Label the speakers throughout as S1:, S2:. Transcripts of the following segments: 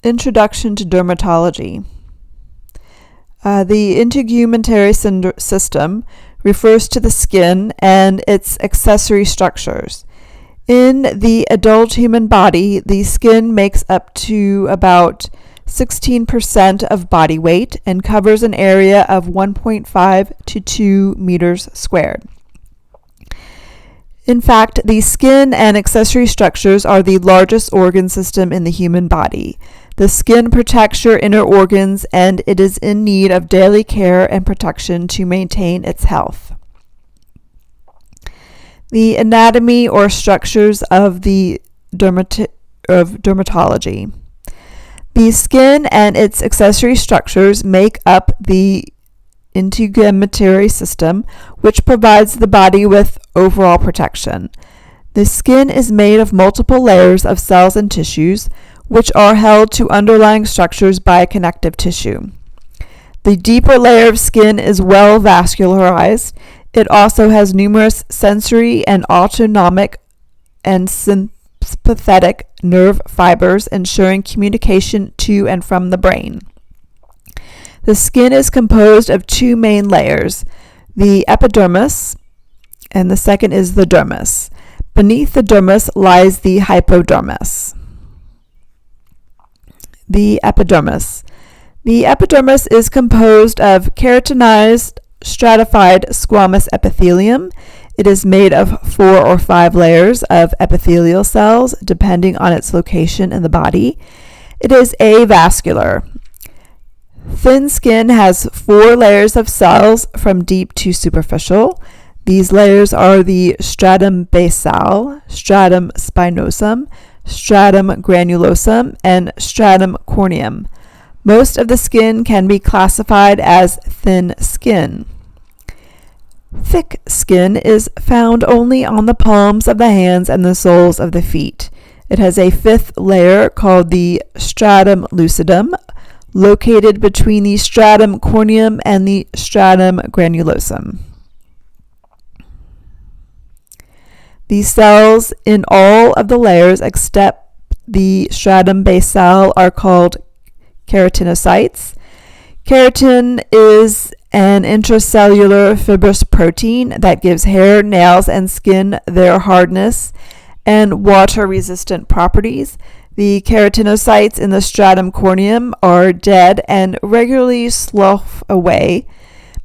S1: Introduction to Dermatology. The integumentary system refers to the skin and its accessory structures. In the adult human body, the skin makes up to about 16% of body weight and covers an area of 1.5 to 2 meters squared. In fact, the skin and accessory structures are the largest organ system in the human body. The skin protects your inner organs, and it is in need of daily care and protection to maintain its health. The anatomy or structures of the dermatology. The skin and its accessory structures make up the integumentary system, which provides the body with overall protection. The skin is made of multiple layers of cells and tissues, which are held to underlying structures by connective tissue. The deeper layer of skin is well vascularized. It also has numerous sensory and autonomic and sympathetic nerve fibers, ensuring communication to and from the brain. The skin is composed of two main layers, the epidermis, and the second is the dermis. Beneath the dermis lies the hypodermis. The epidermis. The epidermis is composed of keratinized, stratified squamous epithelium. It is made of 4 or 5 layers of epithelial cells, depending on its location in the body. It is avascular. Thin skin has 4 layers of cells from deep to superficial. These layers are the stratum basal, stratum spinosum, stratum granulosum, and stratum corneum. Most of the skin can be classified as thin skin. Thick skin is found only on the palms of the hands and the soles of the feet. It has a 5th layer called the stratum lucidum, located between the stratum corneum and the stratum granulosum. The cells in all of the layers except the stratum basal are called keratinocytes. Keratin is an intracellular fibrous protein that gives hair, nails, and skin their hardness and water-resistant properties. The keratinocytes in the stratum corneum are dead and regularly slough away,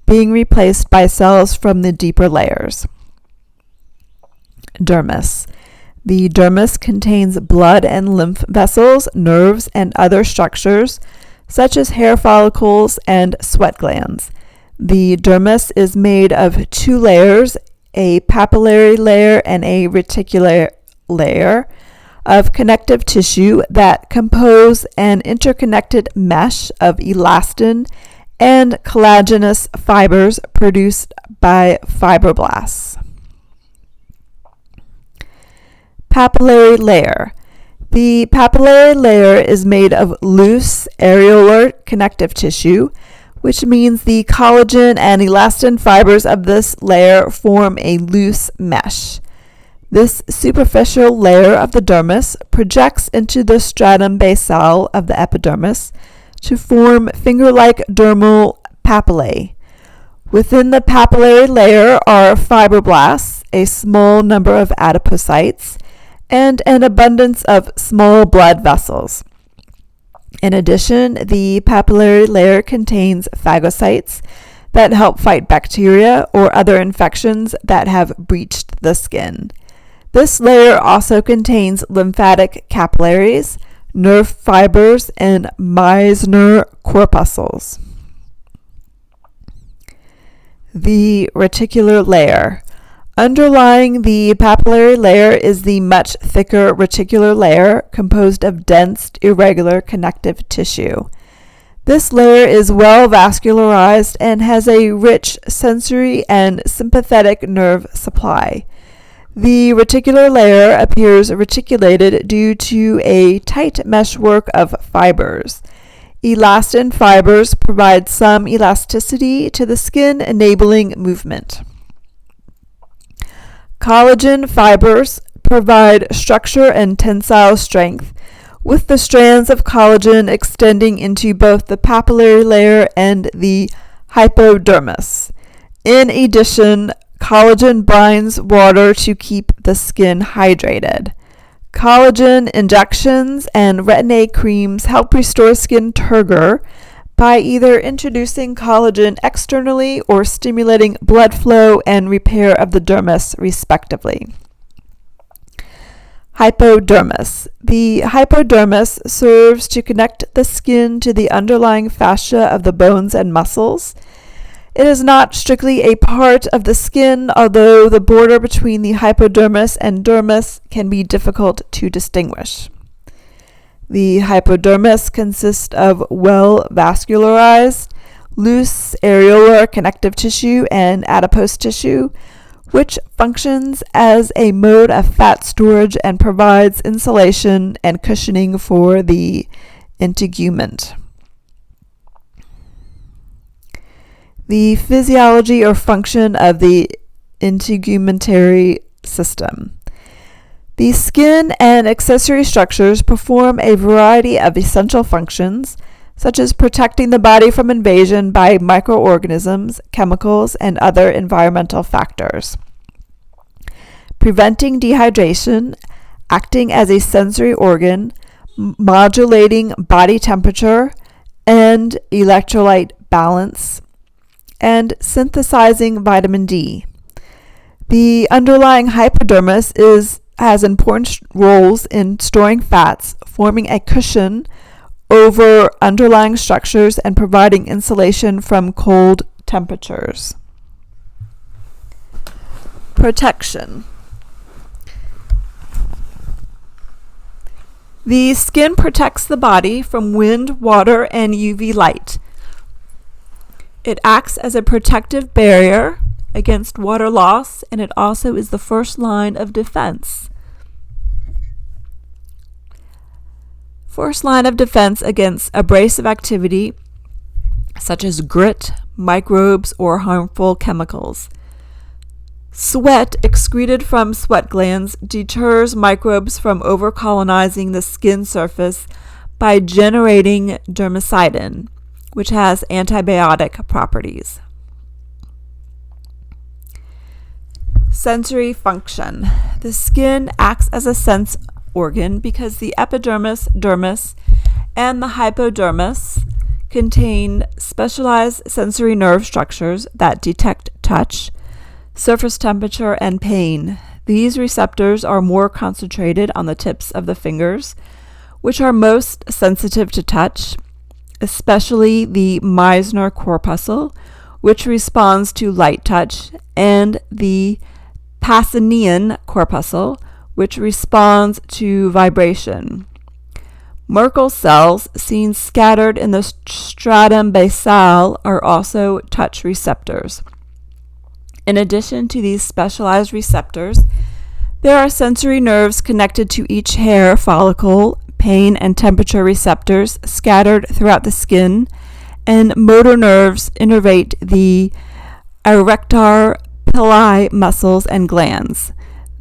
S1: being replaced by cells from the deeper layers. Dermis. The dermis contains blood and lymph vessels, nerves, and other structures, such as hair follicles and sweat glands. The dermis is made of 2 layers, a papillary layer and a reticular layer, of connective tissue that compose an interconnected mesh of elastin and collagenous fibers produced by fibroblasts. Papillary layer. The papillary layer is made of loose areolar connective tissue, which means the collagen and elastin fibers of this layer form a loose mesh. This superficial layer of the dermis projects into the stratum basal of the epidermis to form finger-like dermal papillae. Within the papillary layer are fibroblasts, a small number of adipocytes, and an abundance of small blood vessels. In addition, the papillary layer contains phagocytes that help fight bacteria or other infections that have breached the skin. This layer also contains lymphatic capillaries, nerve fibers, and Meissner corpuscles. The reticular layer. Underlying the papillary layer is the much thicker reticular layer composed of dense, irregular connective tissue. This layer is well vascularized and has a rich sensory and sympathetic nerve supply. The reticular layer appears reticulated due to a tight meshwork of fibers. Elastin fibers provide some elasticity to the skin, enabling movement. Collagen fibers provide structure and tensile strength, with the strands of collagen extending into both the papillary layer and the hypodermis. In addition, collagen binds water to keep the skin hydrated. Collagen injections and retin-A creams help restore skin turgor by either introducing collagen externally or stimulating blood flow and repair of the dermis, respectively. Hypodermis. The hypodermis serves to connect the skin to the underlying fascia of the bones and muscles. It is not strictly a part of the skin, although the border between the hypodermis and dermis can be difficult to distinguish. The hypodermis consists of well-vascularized, loose areolar connective tissue and adipose tissue, which functions as a mode of fat storage and provides insulation and cushioning for the integument. The physiology or function of the integumentary system. The skin and accessory structures perform a variety of essential functions, such as protecting the body from invasion by microorganisms, chemicals, and other environmental factors, preventing dehydration, acting as a sensory organ, modulating body temperature and electrolyte balance, and synthesizing vitamin D. The underlying hypodermis has important roles in storing fats, forming a cushion over underlying structures, and providing insulation from cold temperatures. Protection. The skin protects the body from wind, water, and UV light. It acts as a protective barrier against water loss, and it also is the first line of defense. First line of defense against abrasive activity, such as grit, microbes, or harmful chemicals. Sweat excreted from sweat glands deters microbes from overcolonizing the skin surface by generating dermicidin, which has antibiotic properties. Sensory function. The skin acts as a sense organ because the epidermis, dermis, and the hypodermis contain specialized sensory nerve structures that detect touch, surface temperature, and pain. These receptors are more concentrated on the tips of the fingers, which are most sensitive to touch, especially the Meissner corpuscle, which responds to light touch, and the Pacinian corpuscle, which responds to vibration. Merkel cells, seen scattered in the stratum basale, are also touch receptors. In addition to these specialized receptors, there are sensory nerves connected to each hair follicle, pain and temperature receptors scattered throughout the skin, and motor nerves innervate the erector pili muscles and glands.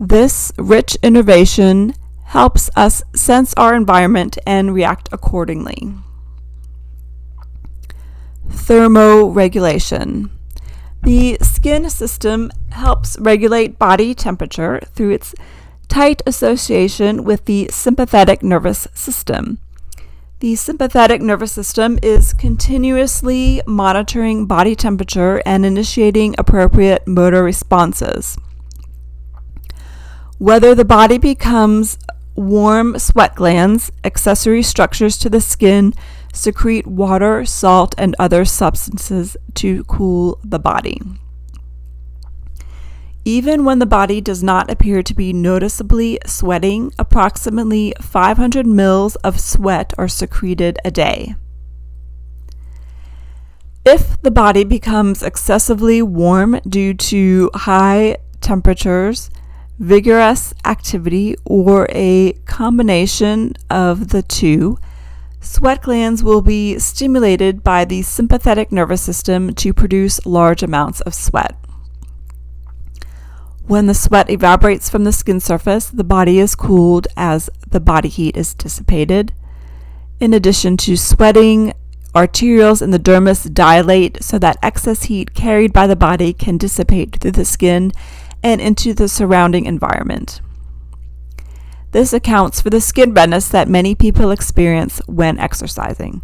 S1: This rich innervation helps us sense our environment and react accordingly. Thermoregulation. The skin system helps regulate body temperature through its tight association with the sympathetic nervous system. The sympathetic nervous system is continuously monitoring body temperature and initiating appropriate motor responses. Whether the body becomes warm sweat glands, accessory structures to the skin secrete water, salt, and other substances to cool the body. Even when the body does not appear to be noticeably sweating, approximately 500 mils of sweat are secreted a day. If the body becomes excessively warm due to high temperatures, vigorous activity, or a combination of the two, sweat glands will be stimulated by the sympathetic nervous system to produce large amounts of sweat. When the sweat evaporates from the skin surface, the body is cooled as the body heat is dissipated. In addition to sweating, arterioles in the dermis dilate so that excess heat carried by the body can dissipate through the skin and into the surrounding environment. This accounts for the skin redness that many people experience when exercising.